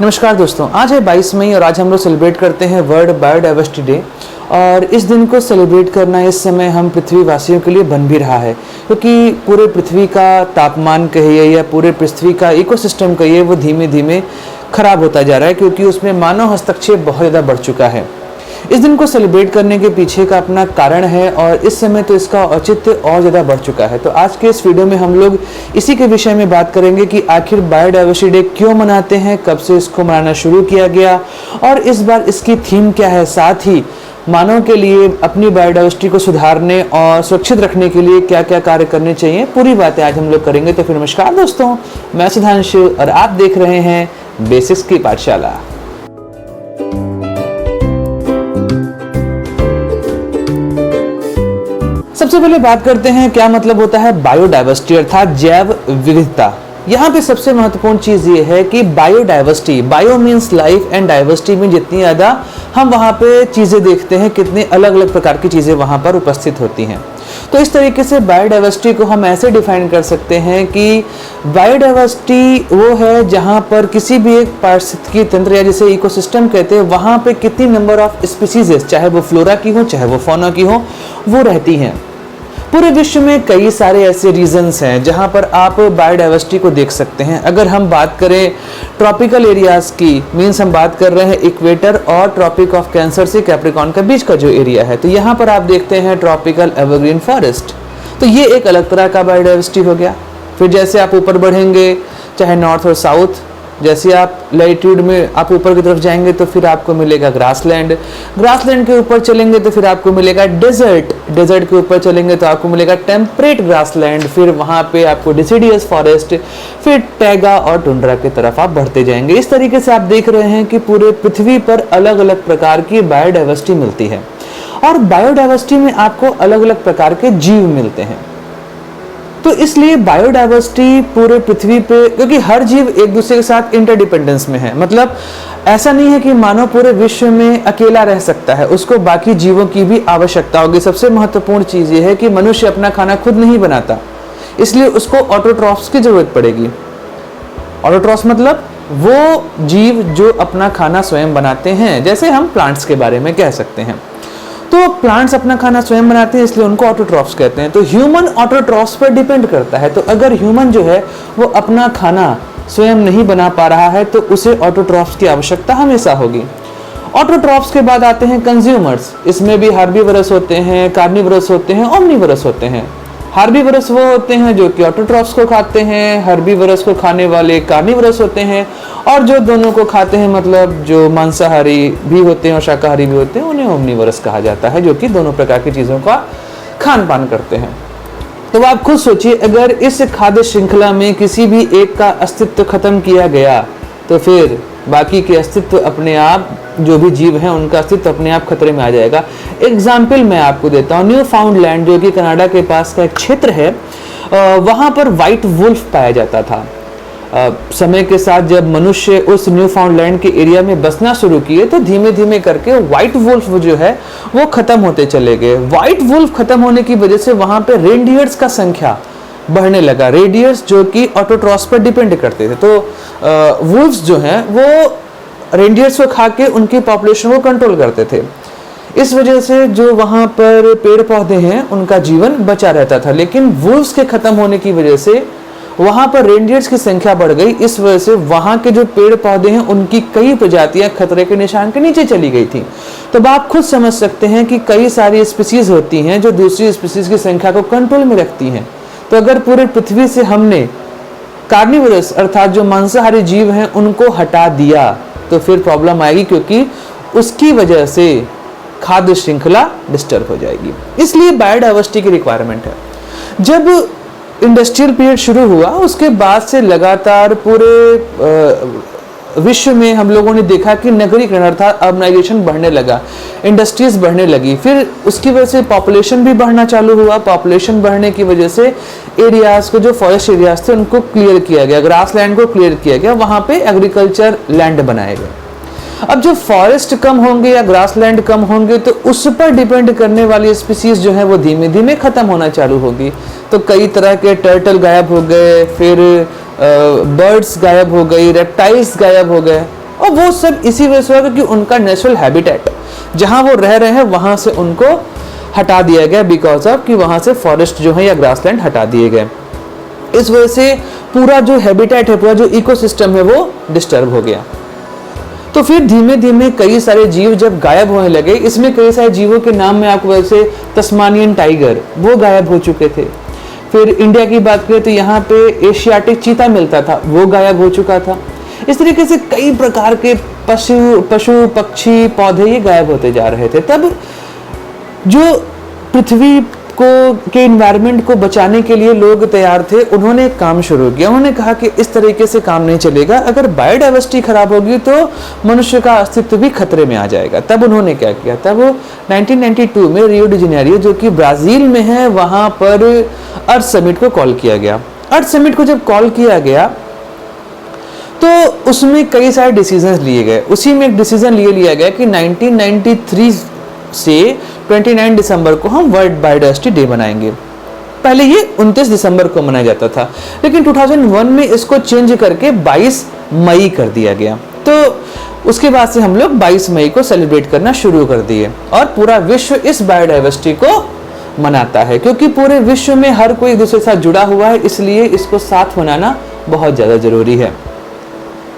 नमस्कार दोस्तों, आज है 22 मई और आज हम लोग सेलिब्रेट करते हैं वर्ल्ड बायोडाइवर्सिटी डे। और इस दिन को सेलिब्रेट करना इस समय हम पृथ्वी वासियों के लिए बन भी रहा है, क्योंकि पूरे पृथ्वी का तापमान कहिए या पूरे पृथ्वी का इकोसिस्टम कहिए वो धीमे धीमे खराब होता जा रहा है, क्योंकि उसमें मानव हस्तक्षेप बहुत ज़्यादा बढ़ चुका है। इस दिन को सेलिब्रेट करने के पीछे का अपना कारण है और इस समय तो इसका औचित्य और ज़्यादा बढ़ चुका है। तो आज के इस वीडियो में हम लोग इसी के विषय में बात करेंगे कि आखिर बायोडाइवर्सिटी डे क्यों मनाते हैं, कब से इसको मनाना शुरू किया गया और इस बार इसकी थीम क्या है, साथ ही मानव के लिए अपनी बायोडाइवर्सिटी को सुधारने और सुरक्षित रखने के लिए क्या क्या कार्य करने चाहिए, पूरी बातें आज हम लोग करेंगे। तो फिर नमस्कार दोस्तों, मैं सुधांशु और आप देख रहे हैं बेसिक्स की पाठशाला। सबसे पहले बात करते हैं क्या मतलब होता है बायोडाइवर्सिटी अर्थात जैव विविधता। यहाँ पे सबसे महत्वपूर्ण चीज ये है कि biodiversity, bio means life and diversity में जितनी ज्यादा हम वहाँ पे चीजें देखते हैं, कितने अलग अलग प्रकार की चीजें वहाँ पर उपस्थित होती हैं। तो इस तरीके से बायोडाइवर्सिटी को हम ऐसे डिफाइन कर सकते हैं कि बायोडाइवर्सिटी वो है जहाँ पर किसी भी एक पारिस्थितिकी तंत्र या जिसे इकोसिस्टम कहते हैं, वहाँ पे कितनी नंबर ऑफ स्पीसीज, चाहे वो फ्लोरा की हो चाहे वो फौना की हो, वो रहती हैं। पूरे विश्व में कई सारे ऐसे रीजन्स हैं जहां पर आप बायोडाइवर्सिटी को देख सकते हैं। अगर हम बात करें ट्रॉपिकल एरियाज की, मीन्स हम बात कर रहे हैं इक्वेटर और ट्रॉपिक ऑफ कैंसर से कैप्रिकॉर्न के बीच का जो एरिया है, तो यहाँ पर आप देखते हैं ट्रॉपिकल एवरग्रीन फॉरेस्ट। तो ये एक अलग तरह का बायोडाइवर्सिटी हो गया। फिर जैसे आप ऊपर बढ़ेंगे, चाहे नॉर्थ और साउथ, जैसे आप लैटिट्यूड में आप ऊपर की तरफ जाएंगे तो फिर आपको मिलेगा ग्रासलैंड, ग्रासलैंड के ऊपर चलेंगे तो फिर आपको मिलेगा डेजर्ट, डेजर्ट के ऊपर चलेंगे तो आपको मिलेगा टेम्परेट ग्रासलैंड, फिर वहाँ पे आपको डिसिडियस फॉरेस्ट, फिर टैगा और टुंड्रा की तरफ आप बढ़ते जाएंगे। इस तरीके से आप देख रहे हैं कि पूरे पृथ्वी पर अलग अलग प्रकार की बायोडाइवर्सिटी मिलती है और बायोडाइवर्सिटी में आपको अलग अलग प्रकार के जीव मिलते हैं। तो इसलिए बायोडाइवर्सिटी पूरे पृथ्वी पे, क्योंकि हर जीव एक दूसरे के साथ इंटरडिपेंडेंस में है, मतलब ऐसा नहीं है कि मानव पूरे विश्व में अकेला रह सकता है, उसको बाकी जीवों की भी आवश्यकता होगी। सबसे महत्वपूर्ण चीज ये है कि मनुष्य अपना खाना खुद नहीं बनाता, इसलिए उसको ऑटोट्रॉफ्स की जरूरत पड़ेगी। ऑटोट्रॉफ्स मतलब वो जीव जो अपना खाना स्वयं बनाते हैं, जैसे हम प्लांट्स के बारे में कह सकते हैं। तो प्लांट्स अपना खाना स्वयं बनाते हैं, इसलिए उनको ऑटोट्रॉफ्स कहते हैं। तो ह्यूमन ऑटोट्रॉफ्स पर डिपेंड करता है। तो अगर ह्यूमन जो है वो अपना खाना स्वयं नहीं बना पा रहा है तो उसे ऑटोट्रॉफ्स की आवश्यकता हमेशा होगी। ऑटोट्रॉफ्स के बाद आते हैं कंज्यूमर्स। इसमें भी हार्बीवरस होते हैं, कार्निवरस होते हैं, ओमनीवरस होते हैं। हार्बीवरस वो होते हैं जो कि ऑटोट्रॉफ्स को खाते हैं, हर्बीवरस को खाने वाले कार्निवरस होते हैं, और जो दोनों को खाते हैं मतलब जो मांसाहारी भी होते हैं और शाकाहारी भी होते हैं, उन्हें ओमनीवरस कहा जाता है, जो कि दोनों प्रकार की चीज़ों का खान पान करते हैं। तो आप खुद सोचिए, अगर इस खाद्य श्रृंखला में किसी भी एक का अस्तित्व खत्म किया गया तो फिर बाकी के अस्तित्व अपने आप, जो भी जीव हैं उनका अस्तित्व अपने आप खतरे में आ जाएगा। एग्जाम्पल मैं आपको देता हूँ, न्यू फाउंडलैंड जो कि कनाडा के पास का एक क्षेत्र है, वहाँ पर व्हाइट वुल्फ पाया जाता था। समय के साथ जब मनुष्य उस न्यू फाउंडलैंड के एरिया में बसना शुरू किए तो धीमे धीमे करके व्हाइट वुल्फ जो है वो खत्म होते चले गए। व्हाइट वुल्फ खत्म होने की वजह से वहाँ पे रेनडियर्स का संख्या बढ़ने लगा। रेडियर्स जो कि ऑटोट्रॉफ्स पर डिपेंड करते थे, तो वुल्फ्स जो हैं वो रेनडियर्स को खा के उनकी पॉपुलेशन को कंट्रोल करते थे। इस वजह से जो वहाँ पर पेड़ पौधे हैं उनका जीवन बचा रहता था। लेकिन वुल्फ्स के खत्म होने की वजह से वहाँ पर रेनडियर्स की संख्या बढ़ गई। इस वजह से वहाँ के जो पेड़ पौधे हैं उनकी कई प्रजातियां खतरे के निशान के नीचे चली गई थी। तो आप खुद समझ सकते हैं कि कई सारी स्पीसीज होती हैं जो दूसरी स्पीसीज की संख्या को कंट्रोल में रखती हैं। तो अगर पूरे पृथ्वी से हमने कार्निवरस अर्थात जो मांसाहारी जीव हैं उनको हटा दिया तो फिर प्रॉब्लम आएगी, क्योंकि उसकी वजह से खाद्य श्रृंखला डिस्टर्ब हो जाएगी। इसलिए बायोडाइवर्सिटी की रिक्वायरमेंट है। जब इंडस्ट्रियल पीरियड शुरू हुआ उसके बाद से लगातार पूरे विश्व में हम लोगों ने देखा कि नगरीकरण अर्थात अर्बनाइजेशन बढ़ने लगा, इंडस्ट्रीज बढ़ने लगी। फिर उसकी वजह से पॉपुलेशन भी बढ़ना चालू हुआ। पॉपुलेशन बढ़ने की वजह से एरियाज को, जो फॉरेस्ट एरियाज थे उनको क्लियर किया गया, ग्रासलैंड को क्लियर किया गया, वहाँ पे एग्रीकल्चर लैंड बनाए गए। अब जो फॉरेस्ट कम होंगे या ग्रासलैंड कम होंगे तो उस पर डिपेंड करने वाली स्पीसीज जो है वो धीमे धीमे खत्म होना चालू होगी। तो कई तरह के टर्टल गायब हो गए, फिर बर्ड्स गायब हो गई, रेप्टाइल्स गायब हो गए। और वो सब इसी वजह से हुआ क्योंकि उनका नेचुरल हैबिटेट जहाँ वो रह रहे हैं वहाँ से उनको हटा दिया गया, बिकॉज ऑफ कि वहाँ से फॉरेस्ट जो है या ग्रासलैंड हटा दिए गए। इस वजह से पूरा जो हैबिटेट है, पूरा जो इकोसिस्टम है वो डिस्टर्ब हो गया। तो फिर धीमे धीमे कई सारे जीव जब गायब होने लगे, इसमें कई सारे जीवों के नाम में आपको वैसे तस्मानियन टाइगर वो गायब हो चुके थे। फिर इंडिया की बात करें तो यहाँ पे एशियाटिक चीता मिलता था, वो गायब हो चुका था। इस तरीके से कई प्रकार के पशु पक्षी पौधे ये गायब होते जा रहे थे। तब जो पृथ्वी के इन्वायरमेंट को बचाने के लिए लोग तैयार थे, उन्होंने एक काम शुरू किया। उन्होंने कहा कि इस तरीके से काम नहीं चलेगा, अगर बायोडाइवर्सिटी खराब होगी तो मनुष्य का अस्तित्व भी खतरे में आ जाएगा। तब उन्होंने क्या किया, तब 1992 में रियो डी जेनेरियो जो कि ब्राजील में है, वहां पर अर्थ समिट को कॉल किया गया। अर्थ समिट को जब कॉल किया गया तो उसमें कई सारे डिसीजन लिए गए। उसी में एक डिसीजन लिया गया कि 1993 से 29 दिसंबर को हम वर्ल्ड बायोडाइवर्सिटी डे मनाएंगे। पहले ये 29 दिसंबर को मनाया जाता था, लेकिन 2001 में इसको चेंज करके 22 मई कर दिया गया। तो उसके बाद से हम लोग 22 मई को सेलिब्रेट करना शुरू कर दिए और पूरा विश्व इस बायोडाइवर्सिटी को मनाता है, क्योंकि पूरे विश्व में हर कोई एक दूसरे के साथ जुड़ा हुआ है, इसलिए इसको साथ मनाना बहुत ज़्यादा जरूरी है।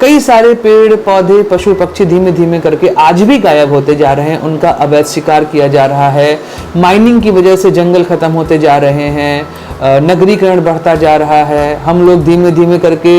कई सारे पेड़ पौधे पशु पक्षी धीमे धीमे करके आज भी गायब होते जा रहे हैं, उनका अवैध शिकार किया जा रहा है। माइनिंग की वजह से जंगल खत्म होते जा रहे हैं, नगरीकरण बढ़ता जा रहा है, हम लोग धीमे धीमे करके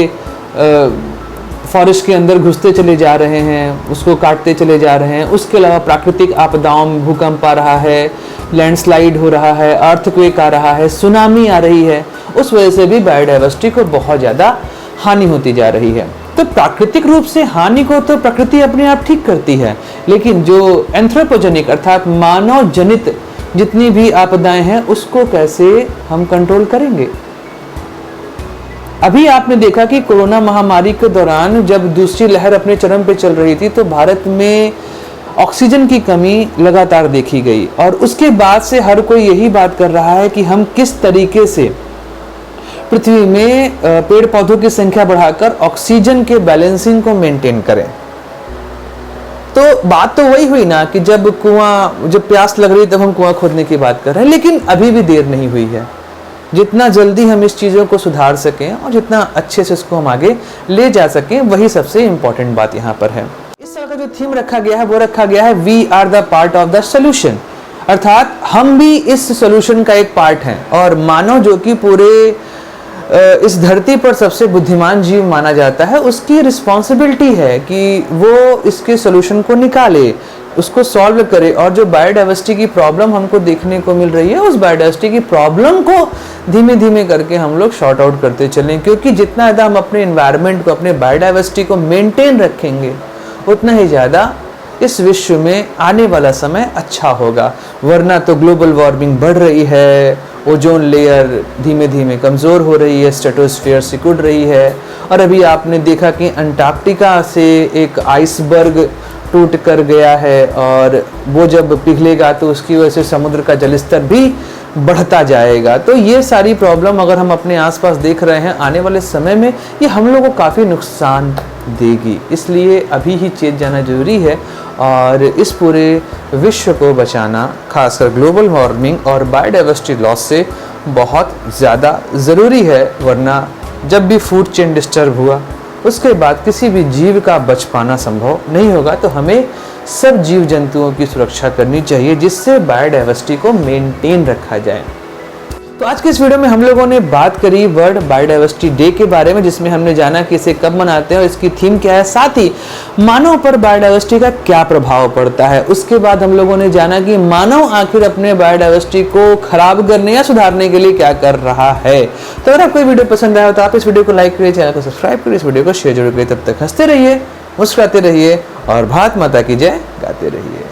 फॉरेस्ट के अंदर घुसते चले जा रहे हैं, उसको काटते चले जा रहे हैं। उसके अलावा प्राकृतिक आपदाओं में भूकंप आ रहा है, लैंडस्लाइड हो रहा है, अर्थक्वेक आ रहा है, सुनामी आ रही है। उस वजह से भी बायोडाइवर्सिटी को बहुत ज़्यादा हानि होती जा रही है। तो प्राकृतिक रूप से हानि को तो प्रकृति अपने आप ठीक करती है, लेकिन जो एंथ्रोपोजेनिक अर्थात मानव जनित जितनी भी आपदाएं हैं उसको कैसे हम कंट्रोल करेंगे। अभी आपने देखा कि कोरोना महामारी के दौरान जब दूसरी लहर अपने चरम पे चल रही थी तो भारत में ऑक्सीजन की कमी लगातार देखी गई, और उसके बाद से हर कोई यही बात कर रहा है कि हम किस तरीके से पृथ्वी में पेड़ पौधों की संख्या बढ़ाकर ऑक्सीजन के बैलेंसिंग को मेंटेन करें। तो बात तो वही हुई ना कि जब प्यास लग रही तब हम कुआं खोदने की बात कर रहे हैं, लेकिन अभी भी देर नहीं हुई है। जितना जल्दी हम इस चीज़ों को सुधार सकें और जितना अच्छे से इसको हम आगे ले जा सकें, वही सबसे इम्पोर्टेंट बात यहाँ पर है। इस साल का जो थीम रखा गया है वो रखा गया है we are the part of the solution, अर्थात हम भी इस सोल्यूशन का एक पार्ट हैं। और मानव जो कि पूरे इस धरती पर सबसे बुद्धिमान जीव माना जाता है, उसकी रिस्पॉन्सिबिलिटी है कि वो इसके सोल्यूशन को निकाले, उसको सॉल्व करे, और जो बायोडाइवर्सिटी की प्रॉब्लम हमको देखने को मिल रही है उस बायोडाइवर्सिटी की प्रॉब्लम को धीमे धीमे करके हम लोग शॉर्ट आउट करते चलें। क्योंकि जितना ज़्यादा हम अपने एनवायरनमेंट को, अपने बायोडाइवर्सिटी को मेंटेन रखेंगे, उतना ही ज़्यादा इस विश्व में आने वाला समय अच्छा होगा। वरना तो ग्लोबल वार्मिंग बढ़ रही है, ओजोन लेयर धीमे धीमे कमज़ोर हो रही है, स्ट्रेटोस्फीयर सिकुड़ रही है, और अभी आपने देखा कि अंटार्कटिका से एक आइसबर्ग टूट कर गया है, और वो जब पिघलेगा तो उसकी वजह से समुद्र का जलस्तर भी बढ़ता जाएगा। तो ये सारी प्रॉब्लम अगर हम अपने आसपास देख रहे हैं, आने वाले समय में ये हम लोगों को काफ़ी नुकसान देगी। इसलिए अभी ही चेत जाना जरूरी है, और इस पूरे विश्व को बचाना, खासकर ग्लोबल वार्मिंग और बायोडाइवर्सिटी लॉस से बहुत ज़्यादा ज़रूरी है। वरना जब भी फूड चेन डिस्टर्ब हुआ उसके बाद किसी भी जीव का बच पाना संभव नहीं होगा। तो हमें सब जीव जंतुओं की सुरक्षा करनी चाहिए, जिससे बायोडाइवर्सिटी को मेंटेन रखा जाए। तो आज के इस वीडियो में हम लोगों ने बात करी वर्ल्ड बायोडाइवर्सिटी डे के बारे में, जिसमें हमने जाना कि इसे कब मनाते हैं और इसकी थीम क्या है, साथ ही मानव पर बायोडाइवर्सिटी का क्या प्रभाव पड़ता है। उसके बाद हम लोगों ने जाना कि मानव आखिर अपने बायोडाइवर्सिटी को खराब करने या सुधारने के लिए क्या कर रहा है। तो अगर आपको वीडियो पसंद आया तो आप इस वीडियो को लाइक करिए, चैनल को सब्सक्राइब करिए, इस वीडियो को शेयर जरूर करिए। तब तक हंसते रहिए, मुस्कुराते रहिए और भारत माता की जय गाते रहिए।